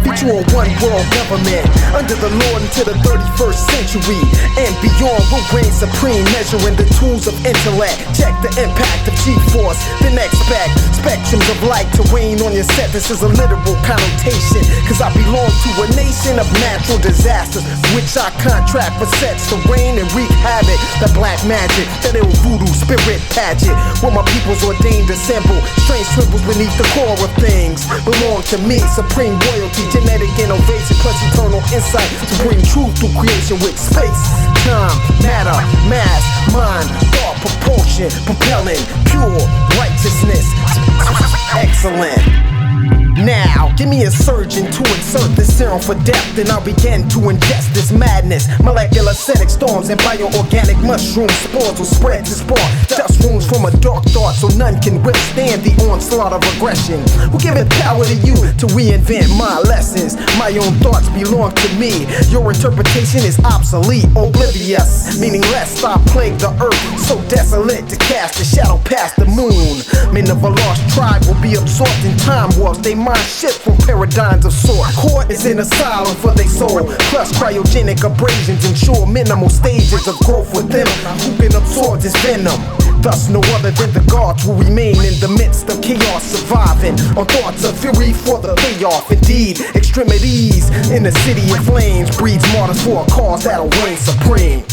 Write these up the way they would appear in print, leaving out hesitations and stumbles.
Feature on one world government under the Lord into the 31st century and beyond. Will reign supreme, measuring the tools of intellect. Check the impact of G-force, then expect spectrums of light to rain on your set. This is a literal connotation, cause I belong to a nation of natural disasters, which I contract for sets to reign and wreak havoc. The black magic, that ill voodoo spirit pageant, where my people's ordained to assemble. Strange tribbles beneath the core of things belong to me. Supreme royalty, genetic innovation, plus eternal insight to bring truth through creation with space, time, matter, mass, mind, thought, proportion, propelling, pure righteousness, excellent. Now, give me a surgeon to insert this serum for depth, and I'll begin to ingest this madness. Molecular acidic storms and bioorganic mushroom spores will spread to spark dust rooms from a dark thought, so none can withstand the onslaught of aggression. We'll give it power to you to reinvent my lessons. My own thoughts belong to me. Your interpretation is obsolete, oblivious, meaning lest I plague the earth, so desolate to cast a shadow past the moon. Men of a lost tribe will be absorbed in time warps. They mind shift from paradigms of sort. Court is an asylum for their soul, plus cryogenic abrasions ensure minimal stages of growth within them who can absorb this venom. Thus no other than the gods will remain in the midst of chaos, surviving on thoughts of fury for the payoff. Indeed, extremities in the city of flames breeds martyrs for a cause that'll reign supreme.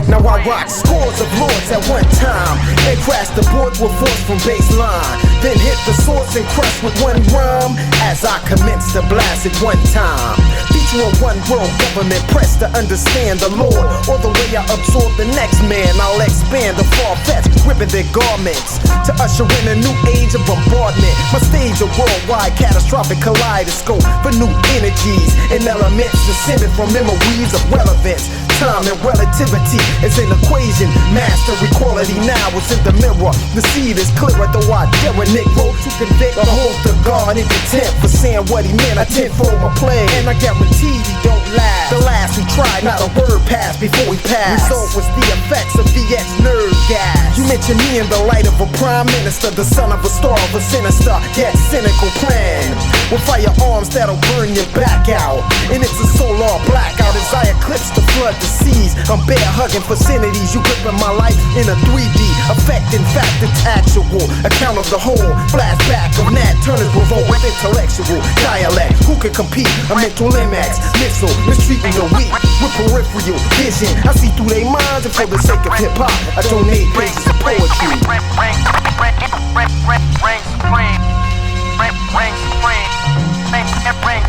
Now I rock scores of lords at one time and crash the boards with force from baseline, then hit the source and crush with one rhyme as I commence to blast it one time. Feature on one world government, press to understand the Lord, or the way I absorb the next man. I'll expand the far-fetched, ripping their garments to usher in a new age of bombardment. My stage a worldwide catastrophic kaleidoscope for new energies and elements descended from memories of relevance. Time and relativity is an equation. Master equality now is in the mirror. The seed is clearer, though I dare a Negro to convict. Behold the God in contempt for saying what he meant. I tenfold my play, and I guarantee he don't last. The last who tried, not a word passed before he passed. Result was the effects of VX nerve gas. You mention me in the light of a prime minister, the son of a star of a sinister yet cynical plan, with firearms that'll burn your back out. And it's a solar blackout as I eclipse the flood the seas. I'm bear hugging vicinities, you gripping my life in a 3D effect. In fact, it's actual account of the whole flashback of Nat Turner's revolt with intellectual dialect. Who can compete? A mental MX missile mistreating the weak with peripheral vision. I see through their minds, and for the sake of hip hop, I donate pages of poetry. Reign supreme. Right. Reign supreme. Reign supreme.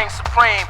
reigns supreme.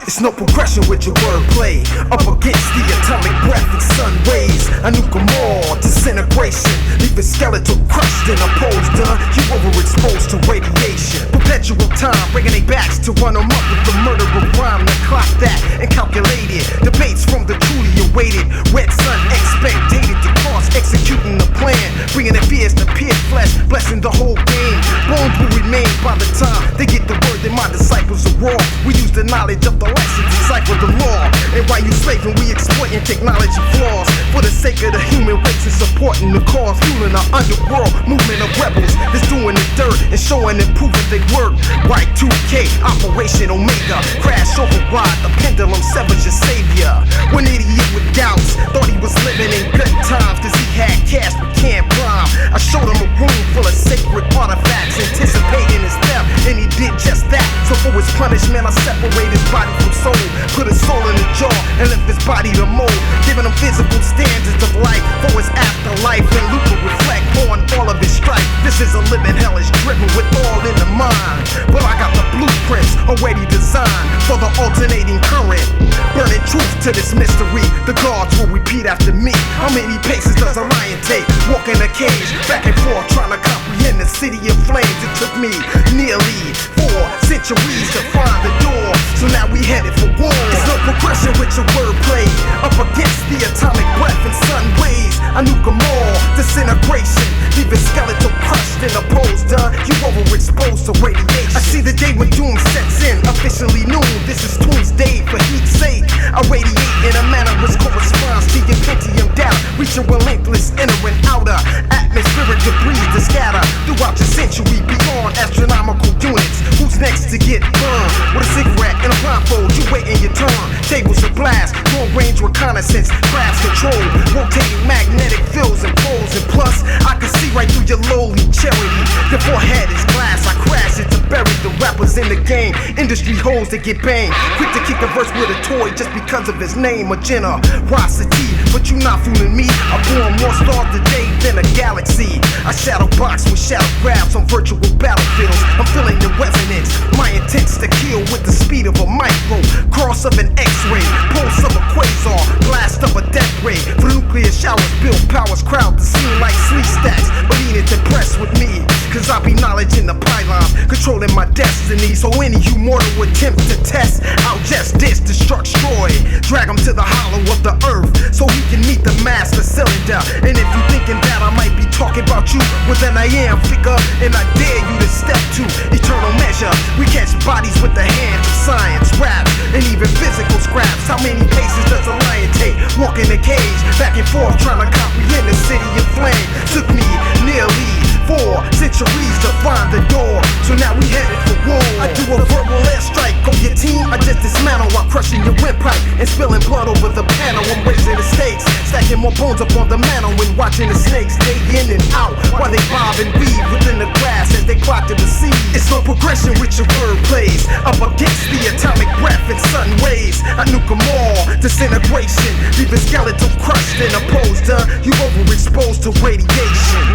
It's no progression with your wordplay. Up against the atomic breath and sun rays. A nuke more disintegration. Leave a skeletal crushed and opposed. You overexposed to radiation. Perpetual time, bringing they backs to run them up with the murder of rhyme. Then clock that and calculate it. Debates from the truly awaited. Red sun expectated to cross, executing the plan. Bringing the fears to pit flesh, blessing the whole game. Bones will remain by the time they get the word that my disciples are raw. We use the knowledge of the lessons, decipher the law. And while you slaving, we exploiting technology flaws for the sake of the human race and supporting the cause, fueling our underworld movement of rebels that's doing the dirt and showing and proving they work. Y2K, Operation Omega, crash override, the pendulum severs your savior. One idiot with doubts thought he was living in good times cause he had cash but can't prime. I showed him a room full of sacred artifacts, anticipating his theft, and he did just that. So for his punishment, I separate his body from soul, put his soul in the jar and left his body to mold, giving him visible standards of life for his afterlife, and Luke will reflect on all of his strife. This is a living hell, is driven with all in the mind, but I got the blueprints already designed for the alternating current, burning truth to this mystery. The gods will repeat after me. How many paces does a lion take? Walk in a cage, back and forth, trying to comprehend the city in flames. It took me nearly 4 centuries to find the door, so now we headed for war. It's no progression with your wordplay. Up against the atomic breath and sun rays. I nuke 'em all, disintegration. Leave a skeletal crushed and opposed. You overexposed to radiation. I see the day when doom sets in, officially noon. This is doomsday for heat's sake. I radiate in a manner which corresponds to your Pentium data, reaching relentless inner and outer atmospheric debris to scatter throughout your century beyond astronomical units. Who's next to get burned? With a cigarette and a blindfold, you waiting your turn. Tables of glass, long range reconnaissance, craft control, rotating magnetic fields and poles. And plus, I can see right through your lowly charity. Your forehead is glass, I crash it to bury the rappers in the game. Industry hoes that get banged, quick to kick a verse with a toy just because of his name. A generosity, but you not fooling me. I born more stars today than a galaxy. I shadow box with shadow grabs on virtual battlefields. I'm feeling the resonance. My intent's to kill with the speed of a micro, cross of an X-ray, pulse of a quasar, blast of a death ray. For nuclear showers, build powers, crowd the scene like sleep stacks. But he ain't impressed with me, cause I be knowledge in the pylons, controlling my destiny. So any you mortal attempt to test, I'll just destruct, destroy, drag him to the hollow of the earth, so he can meet the master cylinder. And if you thinking that I might be talking about you, well then I am, figure, and I dare you to step to eternal measure. We catch bodies with the hand of science, rap, and even physical scraps. How many paces does a lion take? Walk in a cage, back and forth, trying to comprehend the city of flame. Took me nearly 4 centuries to find the door, so now we headed for war. I do a verbal airstrike on your team, I just dismantle while crushing your windpipe and spilling blood over the panel. I'm raising the stakes, stacking more bones up on the mantle and watching the snakes day in and out while they bob and weave within the grass as they clock to the sea. It's no progression with your word plays. Up against the atomic breath and sun rays. I nuke 'em all, disintegration. Leave a skeletal crushed and opposed. You overexposed to radiation.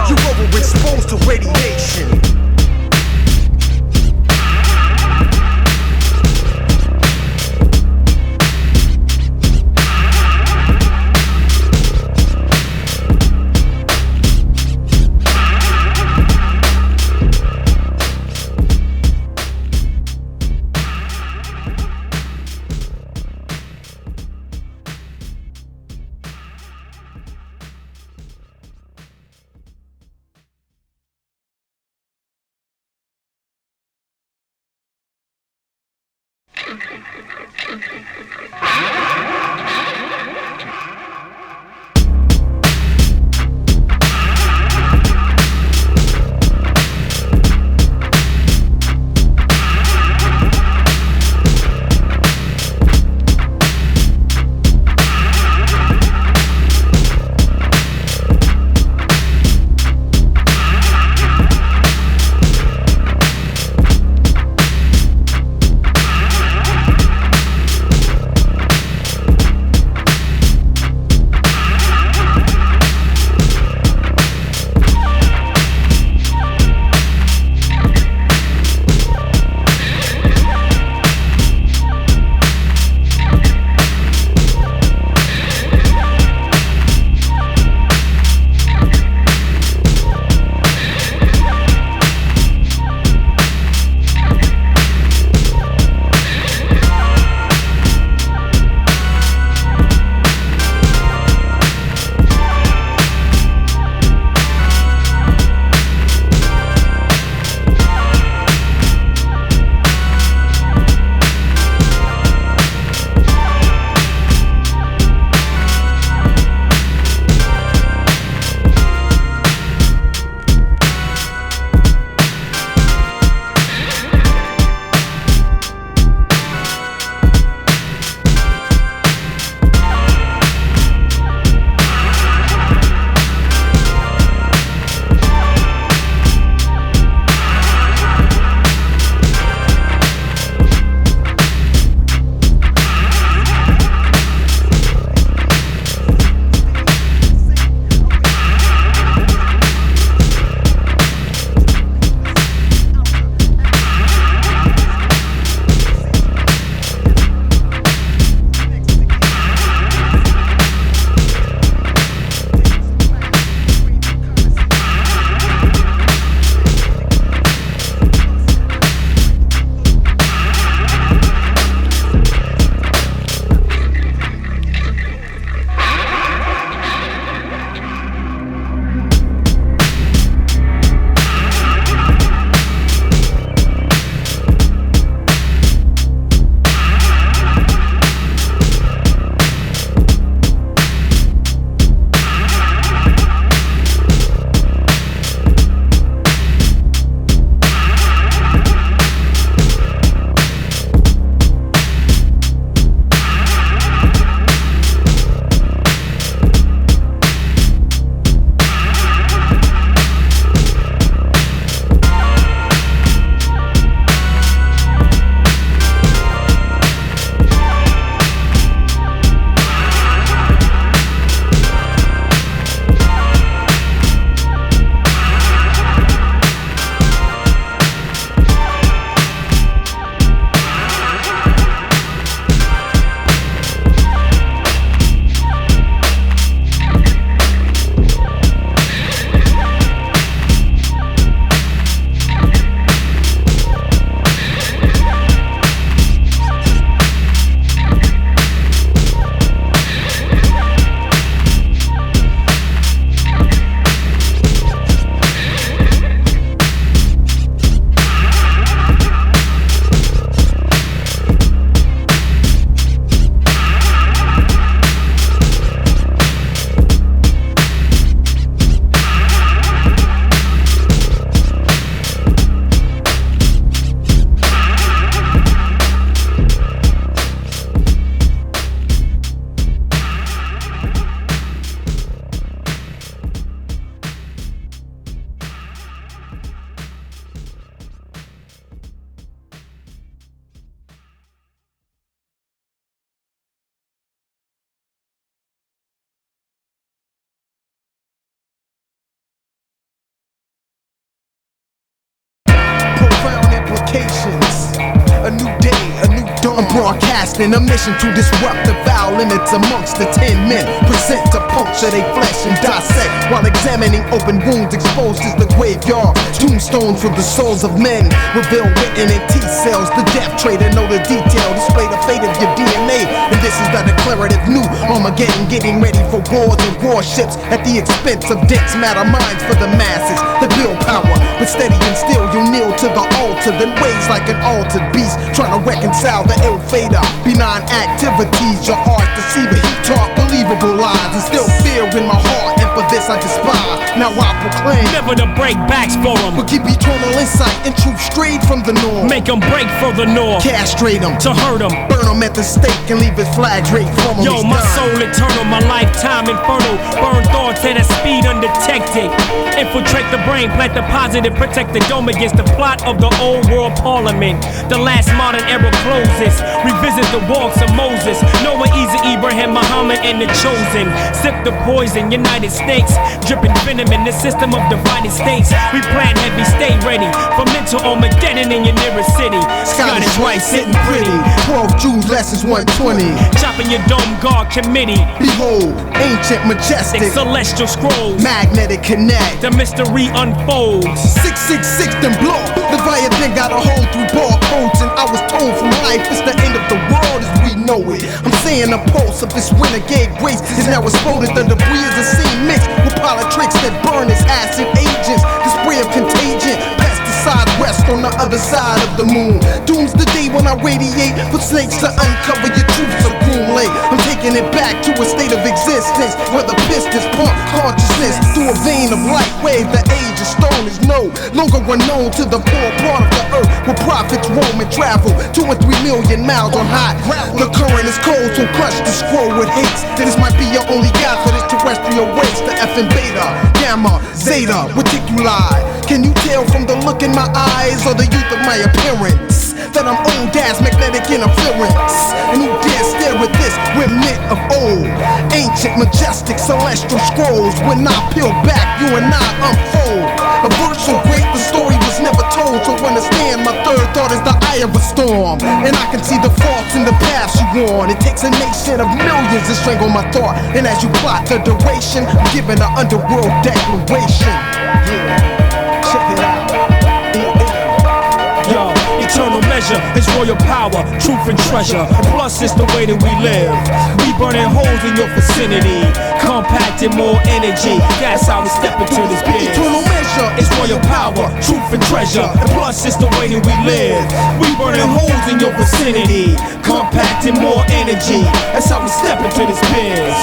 You overexposed to radiation. I'm broadcasting a mission to disrupt the foul limits amongst the 10 men. Present to puncture they flesh and dissect, while examining open wounds exposed as the graveyard. Tombstones for the souls of men, reveal written in T-cells. The death trader know the detail, display the fate of your DNA. And this is the declarative new Armageddon, getting ready for wars and warships at the expense of dense matter minds for the masses. The build power, but steady and still you kneel to the altar, then waves like an altered beast, trying to reconcile the ill fader. Benign activities, your heart deceiver. He talk believable lies, and still fear in my heart, and for this I despise. Now I proclaim, never to break backs for them, but keep eternal insight and truth straight from the norm. Make them break for the north, castrate them, to hurt them, burn them at the stake and leave his flag draped from them. Yo, my soul eternal, my lifetime infernal. Burn thoughts at a speed undetected. Infiltrate the brain, plant the positive, protect the dome against the plot of the old world parliament. The last modern era closes. Revisit the walks of Moses, Noah, Isa, Abraham, Muhammad, and the chosen. Sip the poison, United States, dripping venom in the system of divided states. We plan heavy, stay ready for mental Armageddon in your nearest city. Scottish white sitting pretty, 12 Jews lessons 120. Chopping your dome guard committee. Behold, ancient, majestic, celestial scrolls, magnetic connect. The mystery unfolds. 666 then blow. Leviathan got a hold through barcodes, and I was told from life it's the end of the world as we know it. I'm saying the pulse of this renegade race is now exploded. The debris is a scene mixed with politics that burn as acid agents. The spray of contagion, pesticide west on the other side of the moon. Doom's the day when I radiate for snakes to uncover your truths of gloom late. I'm taking it back to a state of existence where the pistons pump consciousness through a vein of light wave. The age of stone is no longer unknown to the poor part of the earth, where prophets roam and travel 2 or 3 million miles on hot. The current is cold, so crush the scroll with haste. This might be your only guide for this terrestrial waste. The F and beta, gamma, zeta, reticuli. Can you tell from the look in my eyes or the youth of my appearance that I'm old as magnetic interference? And who dare stare at this remnant of old, ancient, majestic, celestial scrolls? When I peel back, you and I unfold a verse so great the story was never told. So understand, my third thought is the eye of a storm, and I can see the faults in the paths you on. It takes a nation of millions to strangle my thought, and as you plot the duration, I'm giving an underworld declaration. Yeah. Yo, eternal measure is royal power, truth and treasure. Plus it's the way that we live. We burning holes in your vicinity, compacting more energy. That's how we step into this biz. Eternal measure is royal power, truth and treasure. And plus it's the way that we live. We burning holes in your vicinity, compacting more energy. That's how we step into this biz.